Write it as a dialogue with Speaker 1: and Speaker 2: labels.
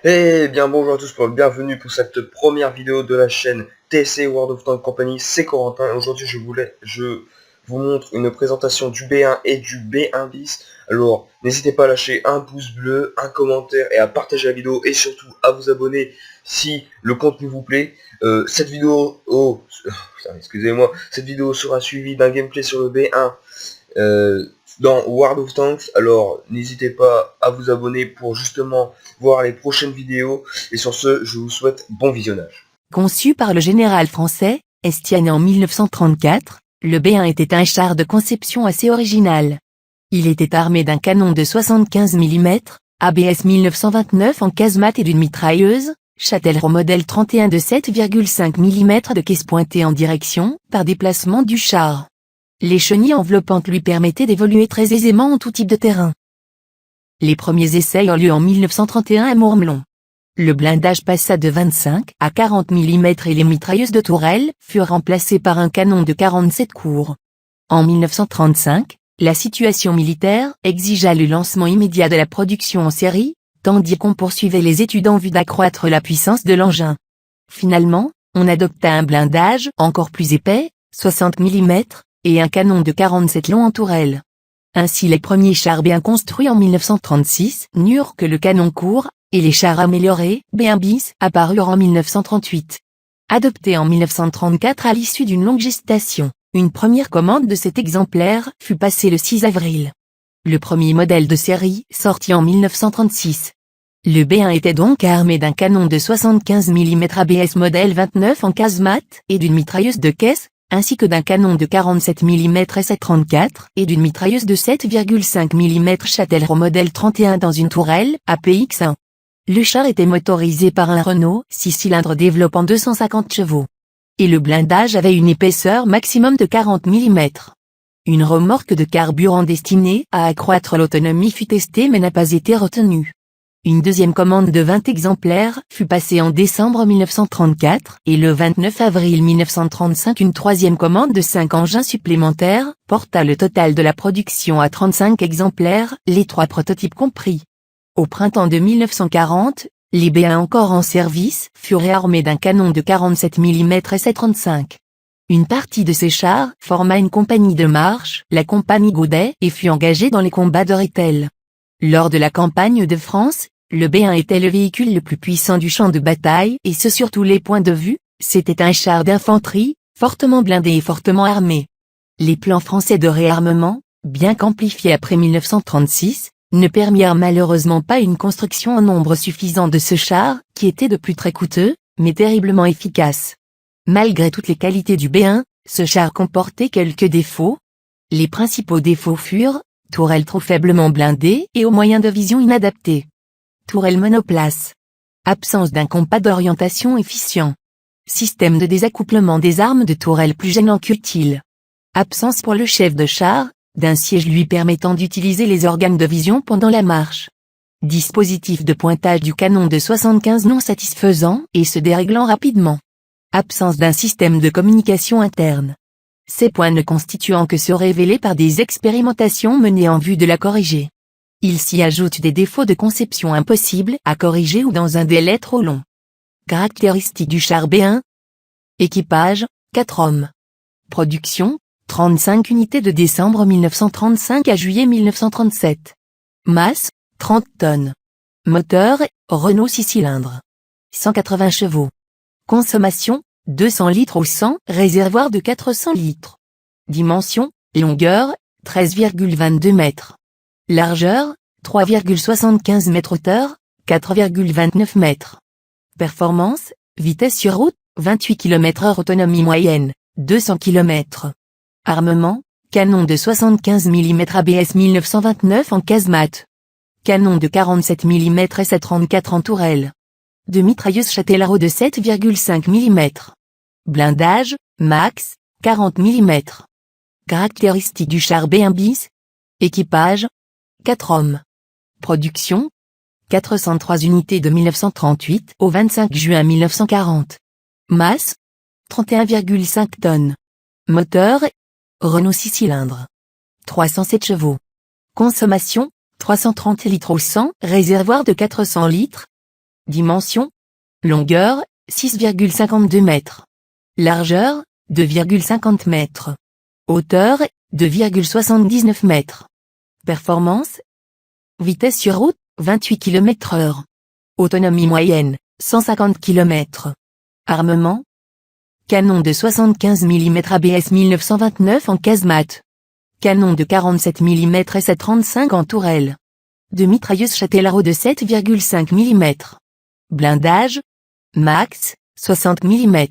Speaker 1: Eh bien bonjour à tous, bienvenue pour cette première vidéo de la chaîne TSC World of Tanks Company, c'est Corentin et aujourd'hui je vous montre une présentation du B1 et du B1 bis. Alors n'hésitez pas à lâcher un pouce bleu, un commentaire et à partager la vidéo et surtout à vous abonner si le contenu vous plaît. Cette vidéo, excusez-moi, cette vidéo sera suivie d'un gameplay sur le B1 dans World of Tanks. Alors n'hésitez pas à vous abonner pour justement voir les prochaines vidéos. Et sur ce, je vous souhaite bon visionnage.
Speaker 2: Conçu par le général français, Estienne en 1934, le B1 était un char de conception assez originale. Il était armé d'un canon de 75 mm, ABS 1929 en casemate et d'une mitrailleuse, Châtellerault modèle 31 de 7,5 mm de caisse pointée en direction, par déplacement du char. Les chenilles enveloppantes lui permettaient d'évoluer très aisément en tout type de terrain. Les premiers essais eurent lieu en 1931 à Mourmelon. Le blindage passa de 25 à 40 mm et les mitrailleuses de tourelle furent remplacées par un canon de 47 cours. En 1935, la situation militaire exigea le lancement immédiat de la production en série, tandis qu'on poursuivait les études en vue d'accroître la puissance de l'engin. Finalement, on adopta un blindage encore plus épais, 60 mm, et un canon de 47 long en tourelle. Ainsi les premiers chars B1 construits en 1936 n'eurent que le canon court, et les chars améliorés, B1 bis, apparurent en 1938. Adopté en 1934 à l'issue d'une longue gestation, une première commande de cet exemplaire fut passée le 6 avril. Le premier modèle de série sortit en 1936. Le B1 était donc armé d'un canon de 75 mm ABS modèle 29 en casemate et d'une mitrailleuse de caisse, ainsi que d'un canon de 47 mm SA-34 et d'une mitrailleuse de 7,5 mm Châtellerault modèle 31 dans une tourelle, APX-1. Le char était motorisé par un Renault 6 cylindres développant 250 chevaux. Et le blindage avait une épaisseur maximum de 40 mm. Une remorque de carburant destinée à accroître l'autonomie fut testée mais n'a pas été retenue. Une deuxième commande de 20 exemplaires fut passée en décembre 1934 et le 29 avril 1935 une troisième commande de 5 engins supplémentaires porta le total de la production à 35 exemplaires, les 3 prototypes compris. Au printemps de 1940, les B1 encore en service furent réarmés d'un canon de 47 mm SA-35. Une partie de ces chars forma une compagnie de marche, la compagnie Gaudet, et fut engagée dans les combats de Rethel. Lors de la campagne de France, le B1 était le véhicule le plus puissant du champ de bataille et ce sur tous les points de vue, c'était un char d'infanterie, fortement blindé et fortement armé. Les plans français de réarmement, bien qu'amplifiés après 1936, ne permirent malheureusement pas une construction en nombre suffisant de ce char, qui était de plus très coûteux, mais terriblement efficace. Malgré toutes les qualités du B1, ce char comportait quelques défauts. Les principaux défauts furent tourelle trop faiblement blindée et aux moyens de vision inadaptés. Tourelle monoplace. Absence d'un compas d'orientation efficient. Système de désaccouplement des armes de tourelle plus gênant qu'utile. Absence pour le chef de char, d'un siège lui permettant d'utiliser les organes de vision pendant la marche. Dispositif de pointage du canon de 75 non satisfaisant et se déréglant rapidement. Absence d'un système de communication interne. Ces points ne constituant que se révéler par des expérimentations menées en vue de la corriger. Il s'y ajoute des défauts de conception impossibles à corriger ou dans un délai trop long. Caractéristiques du char B1. Équipage, 4 hommes. Production, 35 unités de décembre 1935 à juillet 1937. Masse, 30 tonnes. Moteur, Renault 6 cylindres. 180 chevaux. Consommation, 200 litres au 100, réservoir de 400 litres. Dimension, longueur, 13,22 mètres. Largeur, 3,75 mètres. Hauteur, 4,29 mètres. Performance, vitesse sur route, 28 km/h. Autonomie moyenne, 200 km. Armement, canon de 75 mm ABS 1929 en casemate. Canon de 47 mm SA-34 en tourelle. De mitrailleuse Châtellerault de 7,5 mm. Blindage, max, 40 mm. Caractéristiques du char B1 bis. Équipage, 4 hommes. Production, 403 unités de 1938 au 25 juin 1940. Masse, 31,5 tonnes. Moteur, Renault 6 cylindres. 307 chevaux. Consommation, 330 litres au 100, réservoir de 400 litres. Dimensions. Longueur, 6,52 mètres. Largeur, 2,50 mètres. Hauteur, 2,79 mètres. Performance. Vitesse sur route, 28 km/h. Autonomie moyenne, 150 km. Armement. Canon de 75 mm ABS 1929 en casemate. Canon de 47 mm S-35 en tourelle. De mitrailleuse Châtellerault de 7,5 mm. Blindage. Max, 60 mm.